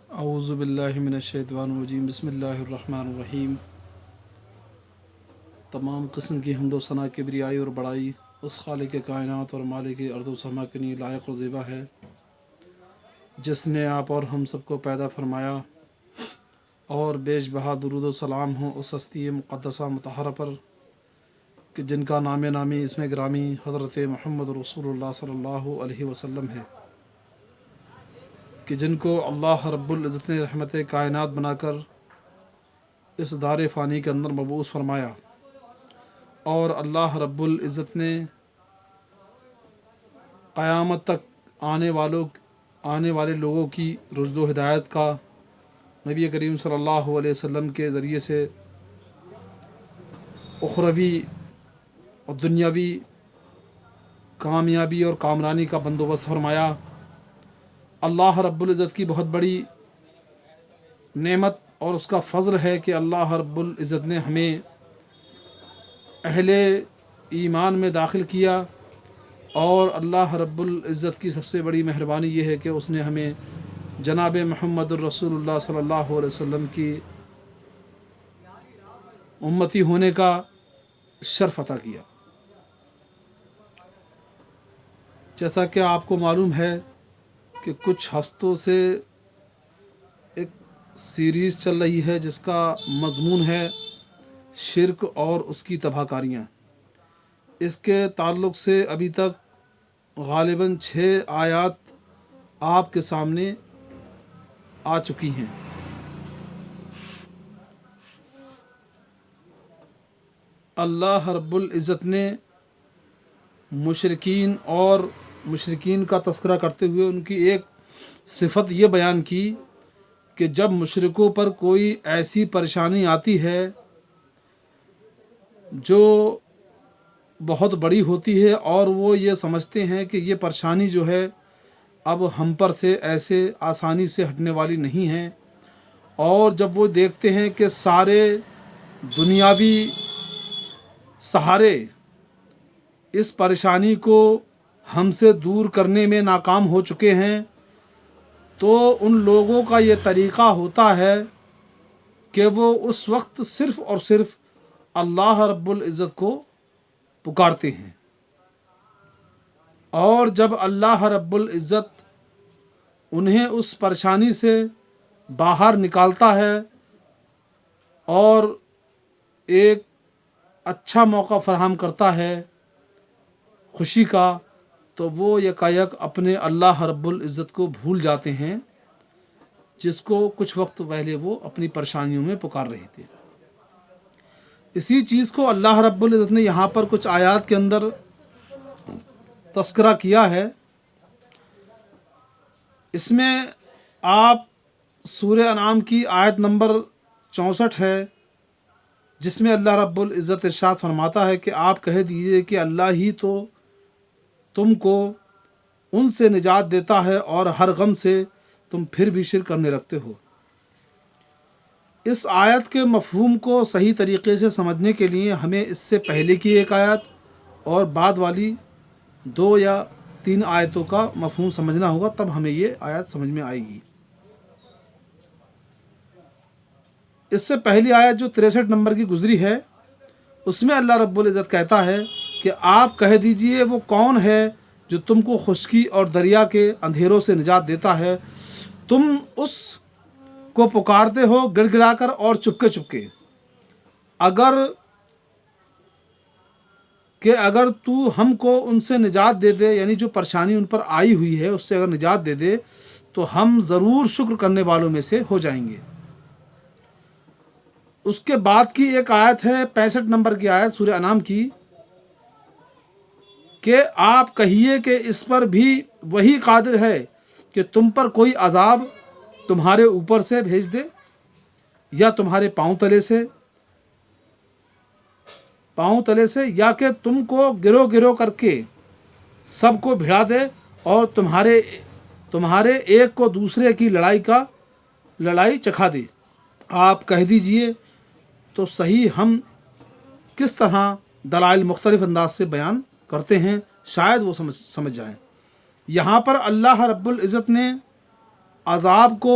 اعوذ باللہ من الشیطان الرجیم بسم اللہ الرحمن الرحیم۔ تمام قسم کی حمد و ثنا کبریائی اور بڑائی اس خالق کائنات اور مالک ارض و سما کے لیے لائق و زیبا ہے جس نے آپ اور ہم سب کو پیدا فرمایا، اور بیش بہا درود و سلام ہوں اس ہستی مقدسہ مطہرہ پر کہ جن کا نام نامی اسم گرامی حضرت محمد رسول اللہ صلی اللہ علیہ وسلم ہے، کہ جن کو اللہ رب العزت نے رحمت کائنات بنا کر اس دار فانی کے اندر مبعوث فرمایا، اور اللہ رب العزت نے قیامت تک آنے والے لوگوں کی رشد و ہدایت کا نبی کریم صلی اللہ علیہ وسلم کے ذریعے سے اخروی اور دنیاوی کامیابی اور کامرانی کا بندوبست فرمایا۔ اللہ رب العزت کی بہت بڑی نعمت اور اس کا فضل ہے کہ اللہ رب العزت نے ہمیں اہل ایمان میں داخل کیا، اور اللہ رب العزت کی سب سے بڑی مہربانی یہ ہے کہ اس نے ہمیں جناب محمد الرسول اللہ صلی اللہ علیہ وسلم کی امتی ہونے کا شرف عطا کیا۔ جیسا کہ آپ کو معلوم ہے کہ کچھ ہفتوں سے ایک سیریز چل رہی ہے جس کا مضمون ہے شرک اور اس کی تباہ کاریاں۔ اس کے تعلق سے ابھی تک غالباً 6 آیات آپ کے سامنے آ چکی ہیں۔ اللہ رب العزت نے مشرکین کا تذکرہ کرتے ہوئے ان کی ایک صفت یہ بیان کی کہ جب مشرکوں پر کوئی ایسی پریشانی آتی ہے جو بہت بڑی ہوتی ہے اور وہ یہ سمجھتے ہیں کہ یہ پریشانی جو ہے اب ہم پر سے ایسے آسانی سے ہٹنے والی نہیں ہے، اور جب وہ دیکھتے ہیں کہ سارے دنیاوی سہارے اس پریشانی کو ہم سے دور کرنے میں ناکام ہو چکے ہیں، تو ان لوگوں کا یہ طریقہ ہوتا ہے کہ وہ اس وقت صرف اور صرف اللہ رب العزت کو پکارتے ہیں، اور جب اللہ رب العزت انہیں اس پریشانی سے باہر نکالتا ہے اور ایک اچھا موقع فراہم کرتا ہے خوشی کا، تو وہ یکایک اپنے اللہ رب العزت کو بھول جاتے ہیں جس کو کچھ وقت پہلے وہ اپنی پریشانیوں میں پکار رہے تھے۔ اسی چیز کو اللہ رب العزت نے یہاں پر کچھ آیات کے اندر تذکرہ کیا ہے۔ اس میں آپ سورہ انعام کی آیت نمبر 64 ہے، جس میں اللہ رب العزت ارشاد فرماتا ہے کہ آپ کہہ دیجئے کہ اللہ ہی تو تم کو ان سے نجات دیتا ہے اور ہر غم سے تم پھر بھی شرک کرنے لگتے ہو۔ اس آیت کے مفہوم کو صحیح طریقے سے سمجھنے کے لیے ہمیں اس سے پہلے کی ایک آیت اور بعد والی 2 یا 3 آیتوں کا مفہوم سمجھنا ہوگا، تب ہمیں یہ آیت سمجھ میں آئے گی۔ اس سے پہلی آیت جو 63 نمبر کی گزری ہے، اس میں اللہ رب العزت کہتا ہے کہ آپ کہہ دیجئے وہ کون ہے جو تم کو خشکی اور دریا کے اندھیروں سے نجات دیتا ہے، تم اس کو پکارتے ہو گڑ گڑا کر اور چپکے چپکے، اگر تو ہم کو ان سے نجات دے دے، یعنی جو پریشانی ان پر آئی ہوئی ہے اس سے اگر نجات دے دے تو ہم ضرور شکر کرنے والوں میں سے ہو جائیں گے۔ اس کے بعد کی ایک آیت ہے 65 نمبر کی آیت سورہ انعام کی، کہ آپ کہیے کہ اس پر بھی وہی قادر ہے کہ تم پر کوئی عذاب تمہارے اوپر سے بھیج دے یا تمہارے پاؤں تلے سے یا کہ تم کو گروہ گروہ کر کے سب کو بھڑا دے اور تمہارے ایک کو دوسرے کی لڑائی چکھا دے۔ آپ کہہ دیجئے تو صحیح ہم کس طرح دلائل مختلف انداز سے بیان کرتے ہیں، شاید وہ سمجھ جائیں۔ یہاں پر اللہ رب العزت نے عذاب کو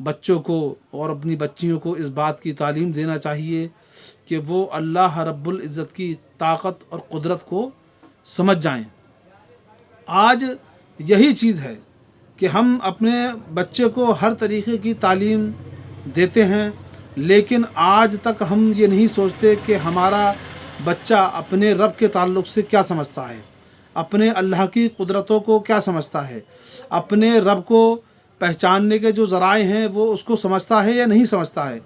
بچوں کو اور اپنی بچیوں کو اس بات کی تعلیم دینا چاہیے کہ وہ اللہ رب العزت کی طاقت اور قدرت کو سمجھ جائیں۔ آج یہی چیز ہے کہ ہم اپنے بچے کو ہر طریقے کی تعلیم دیتے ہیں، لیکن آج تک ہم یہ نہیں سوچتے کہ ہمارا بچہ اپنے رب کے تعلق سے کیا سمجھتا ہے، اپنے اللہ کی قدرتوں کو کیا سمجھتا ہے، اپنے رب کو پہچاننے کے جو ذرائع ہیں وہ اس کو سمجھتا ہے یا نہیں سمجھتا ہے۔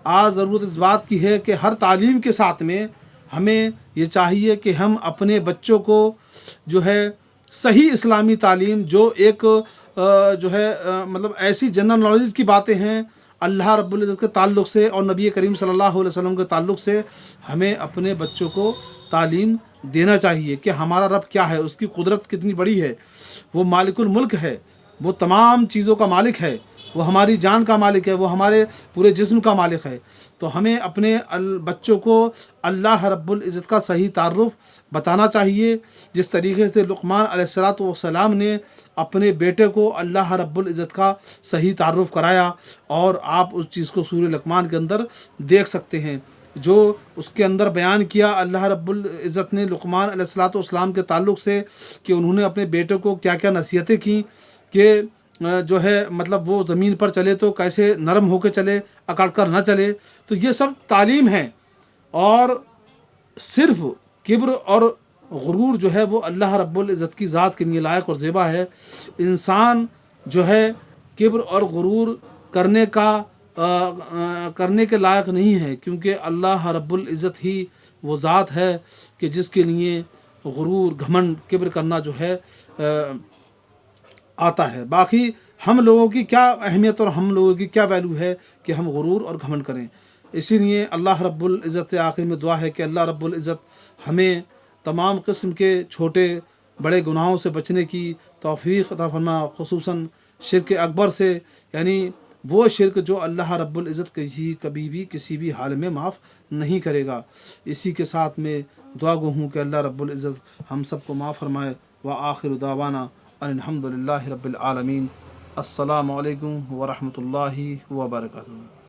آج ضرورت اس بات کی ہے کہ ہر تعلیم کے ساتھ میں ہمیں یہ چاہیے کہ ہم اپنے بچوں کو جو ہے صحیح اسلامی تعلیم، جو ایک جو ہے مطلب ایسی جنرل نالج کی باتیں ہیں اللہ رب العزت کے تعلق سے اور نبی کریم صلی اللہ علیہ وسلم کے تعلق سے، ہمیں اپنے بچوں کو تعلیم دینا چاہیے کہ ہمارا رب کیا ہے، اس کی قدرت کتنی بڑی ہے، وہ مالک الملک ہے، وہ تمام چیزوں کا مالک ہے، وہ ہماری جان کا مالک ہے، وہ ہمارے پورے جسم کا مالک ہے۔ تو ہمیں اپنے بچوں کو اللہ رب العزت کا صحیح تعارف بتانا چاہیے، جس طریقے سے لقمان علیہ السلام نے اپنے بیٹے کو اللہ رب العزت کا صحیح تعارف کرایا، اور آپ اس چیز کو سورہ لقمان کے اندر دیکھ سکتے ہیں، جو اس کے اندر بیان کیا اللہ رب العزت نے لقمان علیہ السلام کے تعلق سے کہ انہوں نے اپنے بیٹے کو کیا کیا نصیحتیں کیں کہ جو ہے مطلب وہ زمین پر چلے تو کیسے نرم ہو کے چلے، اکڑ کر نہ چلے۔ تو یہ سب تعلیم ہے، اور صرف کبر اور غرور جو ہے وہ اللہ رب العزت کی ذات کے لیے لائق اور زیبا ہے۔ انسان جو ہے کبر اور غرور کرنے کے لائق نہیں ہے، کیونکہ اللہ رب العزت ہی وہ ذات ہے کہ جس کے لیے غرور، گھمنڈ، کبر کرنا جو ہے آتا ہے۔ باقی ہم لوگوں کی کیا اہمیت اور ہم لوگوں کی کیا ویلیو ہے کہ ہم غرور اور گھمنڈ کریں۔ اسی لیے اللہ رب العزت سے آخر میں دعا ہے کہ اللہ رب العزت ہمیں تمام قسم کے چھوٹے بڑے گناہوں سے بچنے کی توفیق عطا فرما، خصوصاً شرک اکبر سے، یعنی وہ شرک جو اللہ رب العزت کبھی بھی کسی بھی حال میں معاف نہیں کرے گا۔ اسی کے ساتھ میں دعا گو ہوں کہ اللہ رب العزت ہم سب کو معاف فرمائے۔ وآخر دعوانا ان الحمد للہ رب العالمین۔ السلام علیکم ورحمۃ اللہ وبرکاتہ۔